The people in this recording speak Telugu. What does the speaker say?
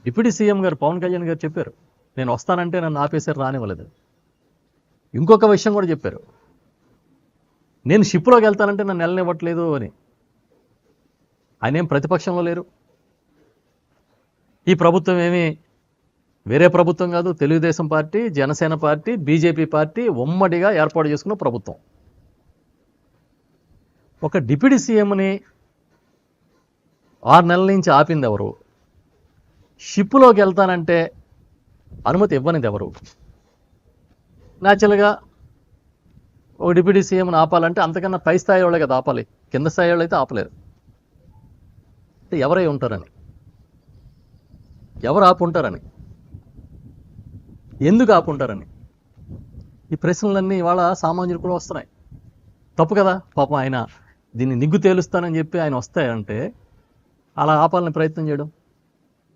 డిప్యూటీ సీఎం గారు పవన్ కళ్యాణ్ గారు చెప్పారు, నేను వస్తానంటే నన్ను ఆపేశారు, రానివ్వలేదు. ఇంకొక విషయం కూడా చెప్పారు, నేను షిప్లోకి వెళ్తానంటే నన్ను వెళ్ళనివ్వట్లేదు అని. ఆయన ఏం ప్రతిపక్షంలో లేరు. ఈ ప్రభుత్వం ఏమీ వేరే ప్రభుత్వం కాదు, Telugu Desam party, Janasena party, BJP party ఉమ్మడిగా ఏర్పాటు చేసుకున్న ప్రభుత్వం. ఒక డిప్యూటీ సీఎంని 6 నెలల నుంచి ఆపింది ఎవరు? షిప్లోకి వెళ్తానంటే అనుమతి ఇవ్వనిది ఎవరు? న్యాచురల్గా ఒక డిప్యూటీ సీఎంని ఆపాలంటే అంతకన్నా పై స్థాయి వాళ్ళే కదా ఆపాలి, కింద స్థాయి వాళ్ళు అయితే ఆపలేరు. అంటే ఎవరై ఉంటారని, ఎవరు ఆపుంటారని, ఎందుకు ఆపుంటారని ఈ ప్రశ్నలన్నీ ఇవాళ సామాన్యులు కూడా వస్తున్నాయి. తప్పు కదా పాపం, ఆయన దీన్ని నిగ్గు తేలుస్తానని చెప్పి ఆయన వస్తాయంటే అలా ఆపాలని ప్రయత్నం చేయడం